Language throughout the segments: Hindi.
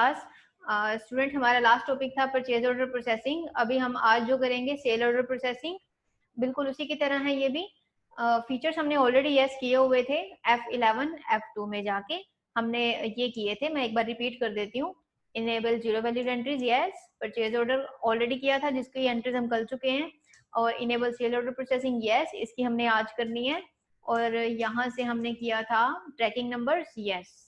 क्लास। स्टूडेंट, हमारा लास्ट टॉपिक था परचेज ऑर्डर प्रोसेसिंग। अभी हम आज जो करेंगे सेल ऑर्डर प्रोसेसिंग, बिल्कुल उसी की तरह है ये भी। फीचर्स हमने ऑलरेडी यस किए हुए थे F11 F2 में जाके हमने ये किए थे। मैं एक बार रिपीट कर देती हूँ। Enable zero valued entries yes, purchase order already किया था जिसकी एंट्रीज हम कर चुके हैं, और enable sale order processing yes, इसकी हमने आज करनी है। और यहाँ से हमने किया था ट्रैकिंग नंबर्स यस।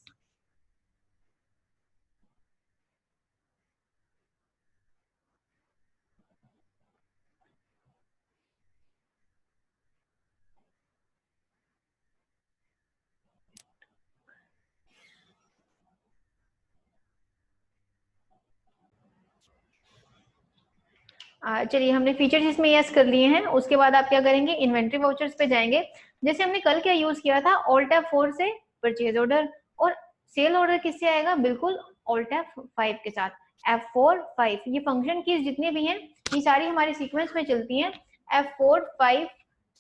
चलिए, हमने फीचर्स इसमें यस कर लिए हैं। उसके बाद आप क्या करेंगे, इन्वेंट्री वाउचर्स पे जाएंगे। जैसे हमने कल क्या यूज किया था, ऑल्ट F4 से परचेज ऑर्डर, और सेल ऑर्डर किससे आएगा, बिल्कुल ऑल्ट F5 के साथ। F4 5 ये फंक्शन कीज जितने भी हैं ये सारी हमारे सीक्वेंस में चलती हैं। F4 5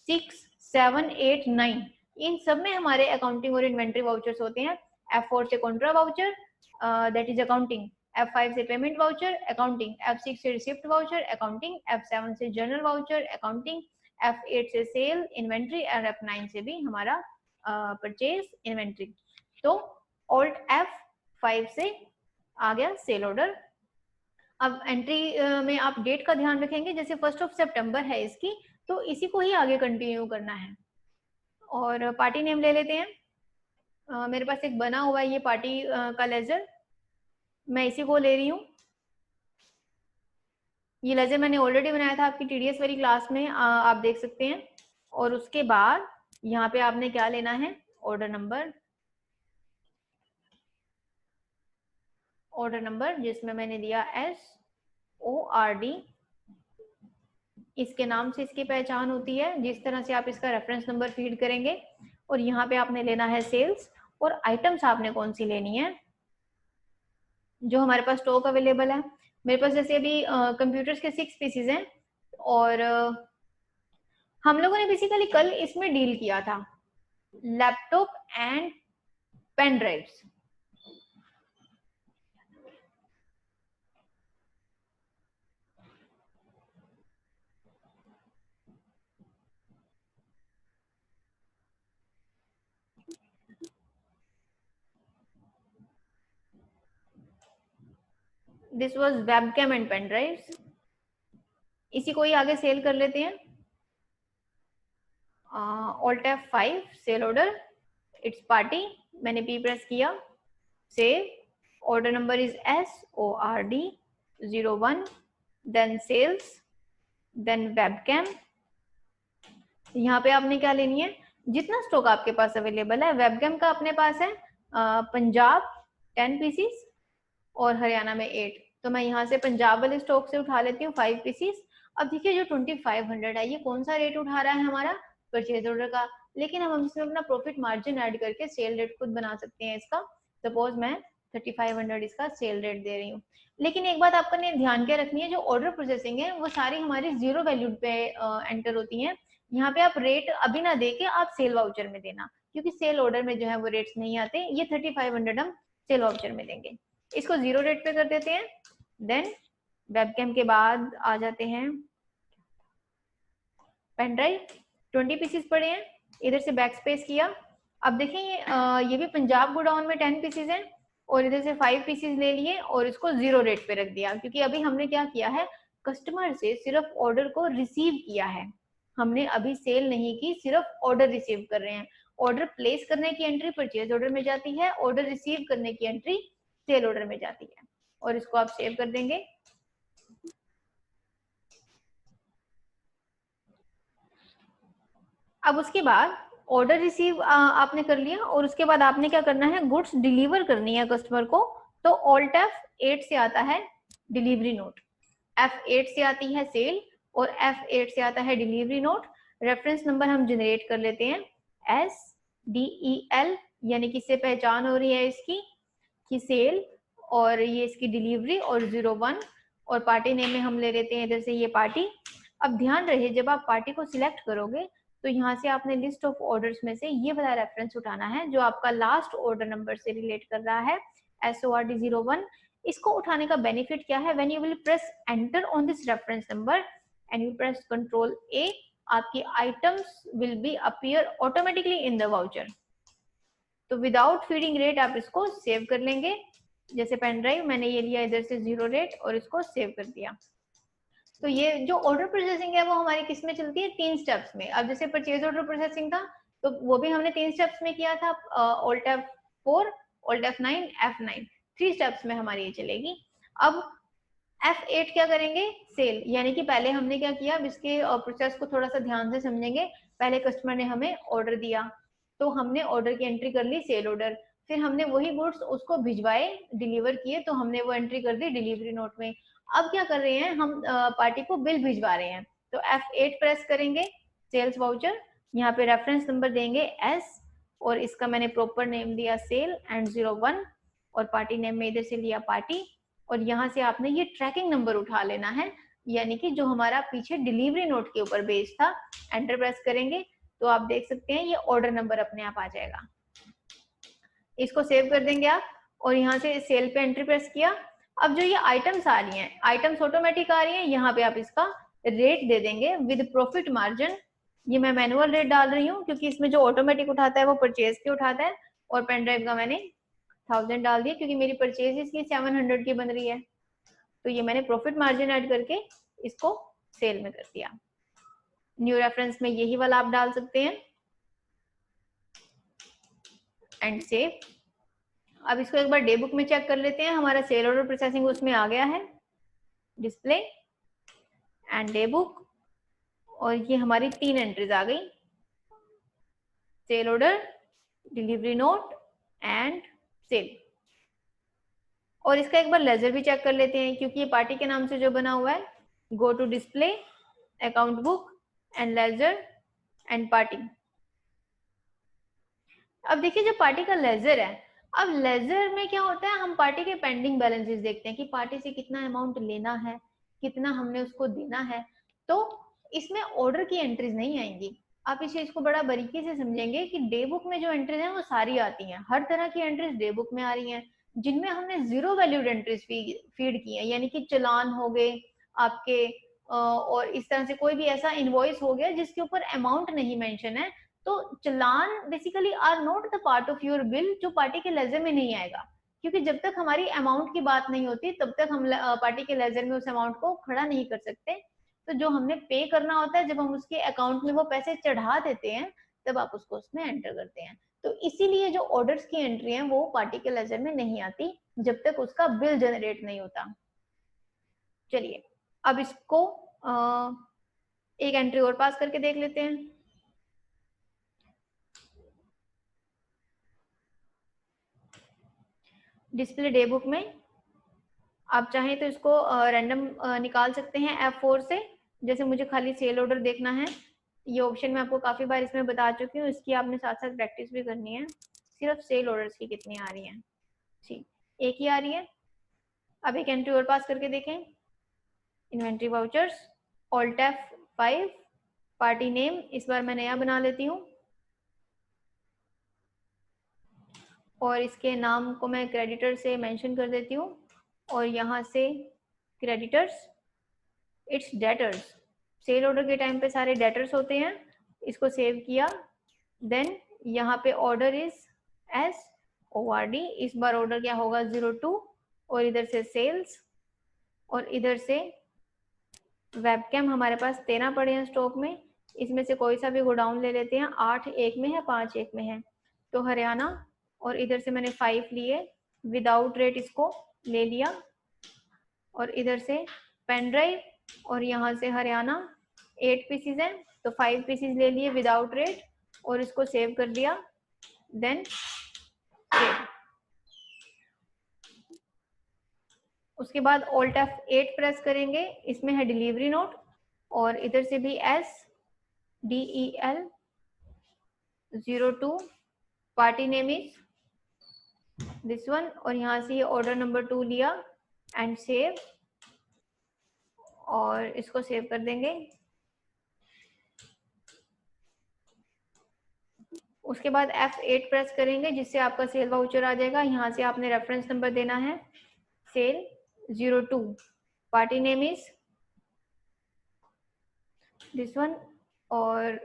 6 7 8 9 इन सब में हमारे अकाउंटिंग और इन्वेंट्री वाउचर्स होते हैं। F4 से Contra voucher, that is accounting. F5 से पेमेंट वाउचर अकाउंटिंग, F6 से रिसिप्ट वाउचर अकाउंटिंग, F7 से जनरल वाउचर अकाउंटिंग, F8 से सेल इन्वेंट्री, और F9 से भी हमारा परचेज इन्वेंट्री। तो ऑल्ट F5 से आ गया सेल ऑर्डर। अब एंट्री में आप डेट का ध्यान रखेंगे, जैसे 1 सितंबर है इसकी, तो इसी को ही आगे कंटिन्यू करना है। और पार्टी नेम ले लेते हैं। मेरे पास एक बना हुआ है ये पार्टी का लेजर, मैं इसी को ले रही हूँ। ये लेजर मैंने ऑलरेडी बनाया था आपकी TDS वाली क्लास में, आप देख सकते हैं। और उसके बाद यहाँ पे आपने क्या लेना है, ऑर्डर नंबर जिसमें मैंने दिया SORD। इसके नाम से इसकी पहचान होती है, जिस तरह से आप इसका रेफरेंस नंबर फीड करेंगे। और यहाँ पे आपने लेना है सेल्स, और आइटम्स आपने कौन सी लेनी है, जो हमारे पास स्टॉक अवेलेबल है। मेरे पास जैसे अभी कंप्यूटर्स के 6 पीसेज हैं, और हम लोगों ने बेसिकली कल इसमें डील किया था laptop and pen drives. This was webcam and pen drives. इसी को ही आगे सेल कर लेते हैं। Alt F5 sale order, it's party, मैंने P प्रेस किया, save, order number is SORD 01, then sales, then webcam. यहाँ पे आपने क्या लेनी है, जितना स्टॉक आपके पास अवेलेबल है। वेबकैम का अपने पास है पंजाब 10 पीसीस और हरियाणा में 8, तो मैं यहाँ से पंजाब वाले स्टॉक से उठा लेती हूँ 5 पीसीस। अब देखिए जो 2500 है, ये कौन सा रेट उठा रहा है हमारा, परचेज ऑर्डर का। लेकिन हम इसमें अपना प्रॉफिट मार्जिन ऐड करके सेल रेट खुद बना सकते हैं इसका। सपोज मैं 3500 इसका सेल रेट दे रही हूँ। लेकिन एक बात आपको ने ध्यान क्या रखनी है, जो ऑर्डर प्रोसेसिंग है वो सारी हमारी जीरो वैल्यूड पे एंटर होती है। यहाँ पे आप रेट अभी ना दे के आप सेल वाउचर में देना, क्योंकि सेल ऑर्डर में जो है वो रेट्स नहीं आते। ये 3500 हम सेल वाउचर में देंगे। इसको जीरो रेट पे कर देते हैं। देन वेबकैम के बाद आ जाते हैं पेन ड्राइव, 20 पीसेस पड़े हैं, इधर से बैक स्पेस किया। अब देखें ये भी पंजाब गोडाउन में 10 पीसेस हैं, और इधर से 5 पीसेस ले लिए और इसको जीरो रेट पे रख दिया, क्योंकि अभी हमने क्या किया है, कस्टमर से सिर्फ ऑर्डर को रिसीव किया है, हमने अभी सेल नहीं की, सिर्फ ऑर्डर रिसीव कर रहे हैं। ऑर्डर प्लेस करने की एंट्री परचेज ऑर्डर में जाती है, ऑर्डर रिसीव करने की एंट्री सेल ऑर्डर में जाती है। और इसको आप सेव कर देंगे। अब उसके बाद ऑर्डर रिसीव आपने कर लिया, और उसके बाद आपने क्या करना है, गुड्स डिलीवर करनी है कस्टमर को। तो ऑल्ट F8 से आता है डिलीवरी नोट, F8 से आती है सेल, और F8 से आता है डिलीवरी नोट। रेफरेंस नंबर हम जनरेट कर लेते हैं SDEL, यानी कि इससे पहचान हो रही है इसकी कि सेल, और ये इसकी डिलीवरी, और 01, और पार्टी नेम में हम ले लेते हैं इधर से ये पार्टी। अब ध्यान रहे, जब आप पार्टी को सिलेक्ट करोगे तो यहाँ से आपने लिस्ट ऑफ ऑर्डर्स में से ये वाला रेफरेंस उठाना है जो आपका लास्ट ऑर्डर नंबर से रिलेट कर रहा है, SORD 01। इसको उठाने का बेनिफिट क्या है, when you will press enter on this reference number and you press control A, आपकी items will be appear automatically in the voucher. तो विदाउट फीडिंग रेट आप इसको सेव कर लेंगे। जैसे पेन ड्राइव मैंने ये लिया इधर से 0 रेट और इसको सेव कर दिया। तो ये जो ऑर्डर प्रोसेसिंग है वो हमारी किस में चलती है, 3 स्टेप्स में। अब जैसे परचेज ऑर्डर प्रोसेसिंग था तो वो भी हमने 3 स्टेप्स में किया था, alt F4, alt F9, F9, 3 steps में हमारी ये चलेगी। अब F8 क्या करेंगे, सेल, यानी कि पहले हमने क्या किया, अब इसके प्रोसेस को थोड़ा सा ध्यान से समझेंगे। पहले कस्टमर ने हमें ऑर्डर दिया तो हमने ऑर्डर की एंट्री कर ली सेल ऑर्डर, फिर हमने वही गुड्स उसको भिजवाए, डिलीवर किए तो हमने वो एंट्री कर दी डिलीवरी नोट में। अब क्या कर रहे हैं हम, पार्टी को बिल भिजवा रहे हैं, तो F8 प्रेस करेंगे, सेल्स वाउचर, यहाँ पे रेफरेंस नंबर देंगे S और इसका मैंने प्रॉपर नेम दिया सेल एंड 01 और पार्टी नेम में इधर से लिया पार्टी, और यहाँ से आपने ये ट्रैकिंग नंबर उठा लेना है, यानी कि जो हमारा पीछे डिलीवरी नोट के ऊपर बेस था। एंटर प्रेस करेंगे तो आप देख सकते हैं ये ऑर्डर नंबर अपने आप आ जाएगा। इसको सेव कर देंगे आप और यहाँ से सेल पे एंट्री प्रेस किया। अब जो ये आइटम्स आ रही हैं, आइटम्स ऑटोमेटिक आ रही हैं, यहाँ पे आप इसका रेट दे देंगे विद प्रॉफिट मार्जिन। ये मैं मैनुअल रेट डाल रही हूँ क्योंकि इसमें जो ऑटोमेटिक उठाता है वो परचेज के उठाता है, और पेन ड्राइव का मैंने 1000 डाल दिया क्योंकि मेरी परचेज इसकी 700 की बन रही है। तो ये मैंने प्रॉफिट मार्जिन ऐड करके इसको सेल में कर दिया। न्यू रेफरेंस में यही वाला आप डाल सकते हैं एंड सेव। अब इसको एक बार डे बुक में चेक कर लेते हैं, हमारा सेल ऑर्डर प्रोसेसिंग उसमें आ गया है, डिस्प्ले एंड डे बुक, और ये हमारी 3 एंट्रीज आ गई, sale order, delivery note and sale. और इसका एक बार लेजर भी चेक कर लेते हैं क्योंकि ये पार्टी के नाम से जो बना हुआ है, go to display, account book and ledger and party. अब देखिए जो पार्टी का लेजर है, अब लेजर में क्या होता है, हम पार्टी के पेंडिंग बैलेंसेस देखते हैं कि पार्टी से कितना अमाउंट लेना है, कितना हमने उसको देना है। तो इसमें ऑर्डर की एंट्रीज नहीं आएंगी। आप इस चीज को बड़ा बारीकी से समझेंगे कि डे बुक में जो एंट्रीज हैं वो सारी आती हैं, हर तरह की एंट्रीज डे बुक में आ रही हैं, जिनमें हमने 0 वैल्यूड एंट्रीज फीड की है, यानी कि चलान हो गए आपके, और इस तरह से कोई भी ऐसा इनवॉइस हो गया जिसके ऊपर अमाउंट नहीं मेंशन है। तो challan basically are not the part of your bill, जो पार्टी के लेजर में नहीं आएगा, क्योंकि जब तक हमारी अमाउंट की बात नहीं होती तब तक हम पार्टी के लेजर में उस अमाउंट को खड़ा नहीं कर सकते। तो जो हमने पे करना होता है, जब हम उसके अकाउंट में वो पैसे चढ़ा देते हैं तब आप उसको उसमें एंटर करते हैं। तो इसीलिए जो ऑर्डर्स की एंट्री है वो पार्टी के लेजर में नहीं आती जब तक उसका बिल जनरेट नहीं होता। चलिए अब इसको एक एंट्री और पास करके देख लेते हैं। डिस्प्ले डे बुक में आप चाहें तो इसको रैंडम निकाल सकते हैं F4 से। जैसे मुझे खाली सेल ऑर्डर देखना है, ये ऑप्शन मैं आपको काफी बार इसमें बता चुकी हूँ, इसकी आपने साथ साथ प्रैक्टिस भी करनी है। सिर्फ सेल ऑर्डर्स की कितनी आ रही हैं, ठीक, एक ही आ रही है। अब एक एंट्री और पास करके देखें, inventory vouchers, alt F5, party name इस बार मैं नया बना लेती हूँ और इसके नाम को मैं क्रेडिटर से मेंशन कर देती हूँ, और यहाँ से creditors, it's debtors, sale order के टाइम पे सारे डेटर्स होते हैं। इसको सेव किया, देन यहाँ पे ऑर्डर इज SORD, इस बार ऑर्डर क्या होगा 02, और इधर से सेल्स, और इधर से वेबकैम हमारे पास 13 पड़े हैं स्टॉक में, इसमें से कोई सा भी गोडाउन ले लेते हैं, 8 एक में है 5 एक में है, तो हरियाणा, और इधर से मैंने 5 लिए, विदाउट रेट इसको ले लिया, और इधर से पेन ड्राइव, और यहाँ से हरियाणा 8 पीसीज हैं तो 5 पीसीज ले लिए विदाउट रेट, और इसको सेव कर दिया, देन सेव। उसके बाद ऑल्ट F8 प्रेस करेंगे, इसमें है डिलीवरी नोट, और इधर से भी SDEL 02, party name is this one, और यहाँ से ये ऑर्डर नंबर 2 लिया एंड सेव, और इसको सेव कर देंगे। उसके बाद F8 प्रेस करेंगे जिससे आपका सेल वाउचर आ जाएगा। यहाँ से आपने रेफरेंस नंबर देना है sale 02, party name is this one, और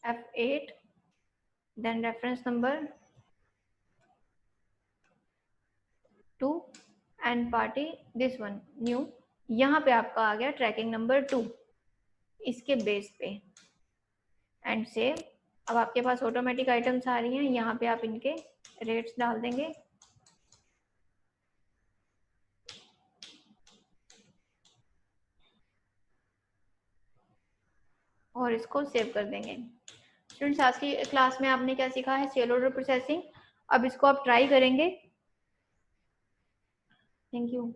F8, then reference number 2 and party this one new। यहाँ पे आपका आ गया ट्रैकिंग नंबर 2 इसके बेस पे, एंड सेव। अब आपके पास ऑटोमेटिक आइटम्स आ रही हैं, यहाँ पे आप इनके रेट्स डाल देंगे और इसको सेव कर देंगे। स्टूडेंट्स, आज की क्लास में आपने क्या सीखा है, सेल ऑर्डर प्रोसेसिंग। अब इसको आप ट्राई करेंगे। Thank you.